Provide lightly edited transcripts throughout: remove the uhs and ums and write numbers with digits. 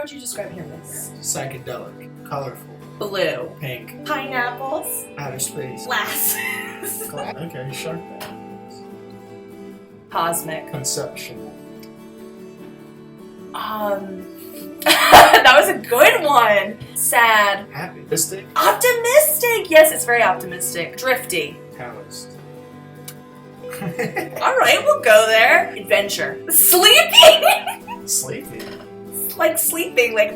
would you describe him as? Psychedelic, colorful, Blue. pink, Pineapples. outer space. Glasses. Okay, shark bag. Cosmic. Conceptual. That was a good one. Sad. Optimistic. Optimistic. Yes, it's very optimistic. Drifty. Calloused. All right, we'll go there. Adventure. Sleeping. Sleepy. Like sleeping. Like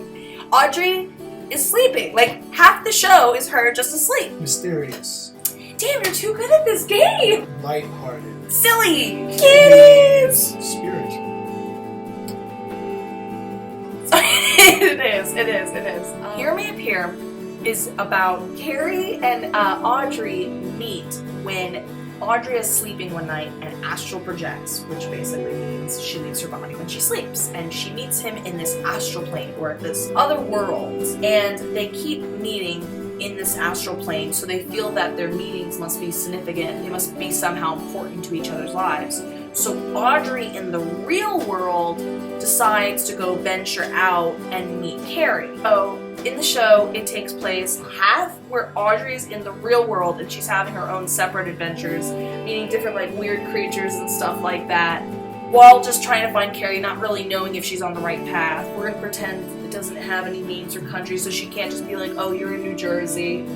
Audrey is sleeping. Like half the show is her just asleep. Mysterious. Damn, you're too good at this game. Light-hearted. Silly. Kitties. Spiritual. It is. Hear Me Appear is about Carrie and Audrey meet when Audrey is sleeping one night and astral projects, which basically means she leaves her body when she sleeps. And she meets him in this astral plane, or this other world. And they keep meeting in this astral plane, so they feel that their meetings must be significant. They must be somehow important to each other's lives. So Audrey in the real world decides to go venture out and meet Carrie. So in the show, it takes place half where Audrey's in the real world and she's having her own separate adventures, meeting different like weird creatures and stuff like that, while just trying to find Carrie, not really knowing if she's on the right path. We're gonna pretend it doesn't have any names or countries, so she can't just be like, oh, you're in New Jersey.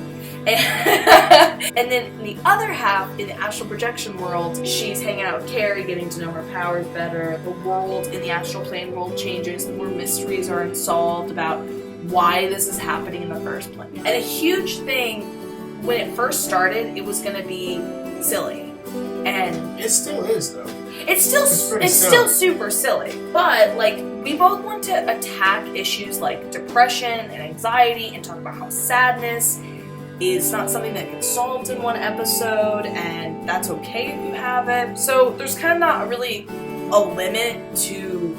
And then in the other half, in the astral projection world, she's hanging out with Carrie, getting to know her powers better. The world in the astral plane world changes. More mysteries are unsolved about why this is happening in the first place. And a huge thing, when it first started, it was going to be silly. And it still is, though. It's still super silly. But, like, we both want to attack issues like depression and anxiety and talk about how sadness is not something that gets solved in one episode, and that's okay if you have it. So there's kind of not really a limit to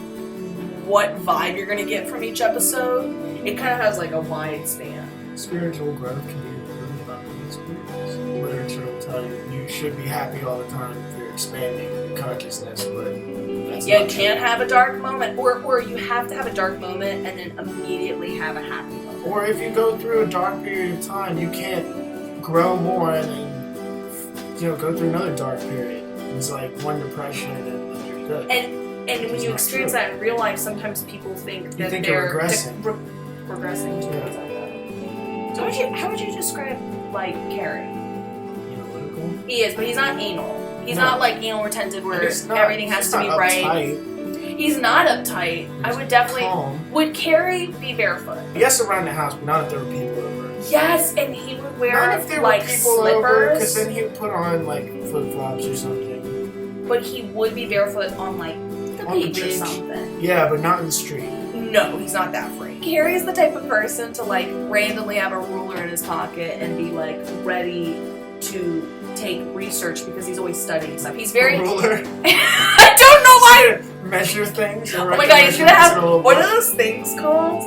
what vibe you're going to get from each episode. It kind of has like a wide span. Spiritual growth can be really about the experience. Literature will tell you you should be happy all the time if you're expanding consciousness, but that's you can't have a dark moment, or you have to have a dark moment and then immediately have a happy moment. Or if you go through a dark period of time, you can't grow more and then, go through another dark period. It's like one depression and then you're good. And when you experience that in real life, sometimes people think that they're regressing. Regressing towards that. So how would you describe, like, Carrie? Analytical? He is, but he's not anal. He's not like anal retentive where everything has to be right. Uptight. He's not uptight. I would definitely... Calm. Would Carrie be barefoot? Yes, around the house, but not if there were people over. Yes, and he would wear, not if there like, were people slippers. because then he would put on, like, flip-flops or something. But he would be barefoot on, like, the beach or something. Yeah, but not in the street. No, he's not that free. Carrie's the type of person to, like, randomly have a ruler in his pocket and be, like, ready to take research because he's always studying stuff. He's very... A ruler? I don't know why... Measure things? Oh my god, he's gonna have... What are those things called?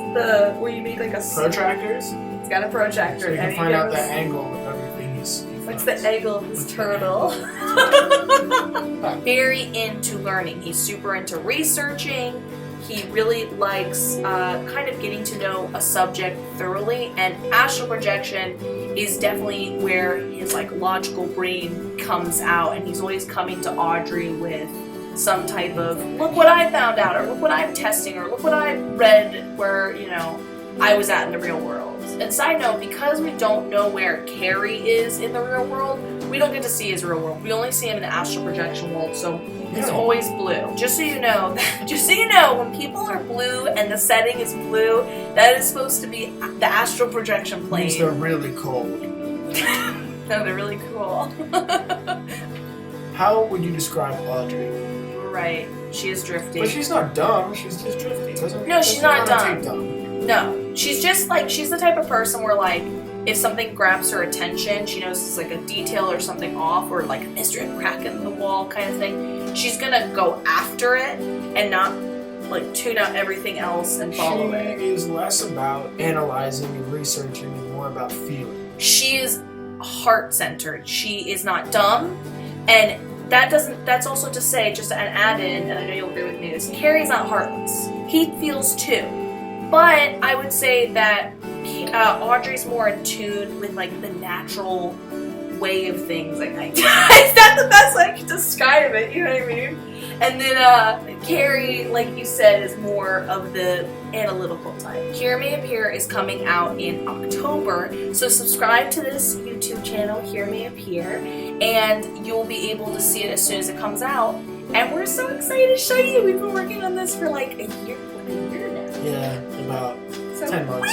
Where you make, like, a... Protractors? He's got a protractor. So you can find out the angle of everything he's... What's the angle of this turtle? Very into learning. He's super into researching. He really likes kind of getting to know a subject thoroughly, and astral projection is definitely where his like logical brain comes out, and he's always coming to Audrey with some type of, look what I found out, or look what I'm testing, or look what I read where, I was at in the real world. And side note, because we don't know where Carrie is in the real world, we don't get to see his real world. We only see him in the astral projection world, so he's always blue. Just so you know, when people are blue and the setting is blue, that is supposed to be the astral projection plane. Means they're really cold. No, they're really cool. How would you describe Audrey? Right, she is drifty. But she's not dumb, she's just drifty. No, she's not dumb. Dumb. No, she's just like, she's the type of person where like, if something grabs her attention, she notices like a detail or something off, or like a mystery, a crack in the wall kind of thing, she's gonna go after it and not like tune out everything else and follow it. She is less about analyzing and researching and more about feeling. She is heart-centered. She is not dumb, and that's also to say, just an add-in, and I know you'll agree with me, is Carrie's not heartless. He feels too. But I would say that Audrey's more in tune with like the natural way of things. Like, it's not the best way I can describe it. You know what I mean? And then Carrie, like you said, is more of the analytical type. Here May Appear is coming out in October, so subscribe to this YouTube channel, Here May Appear, and you'll be able to see it as soon as it comes out. And we're so excited to show you. We've been working on this for like a year now. Yeah, about 10 months.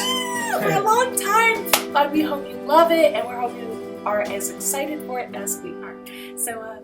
For a long time. But we hope you love it, and we hope you are as excited for it as we are. So,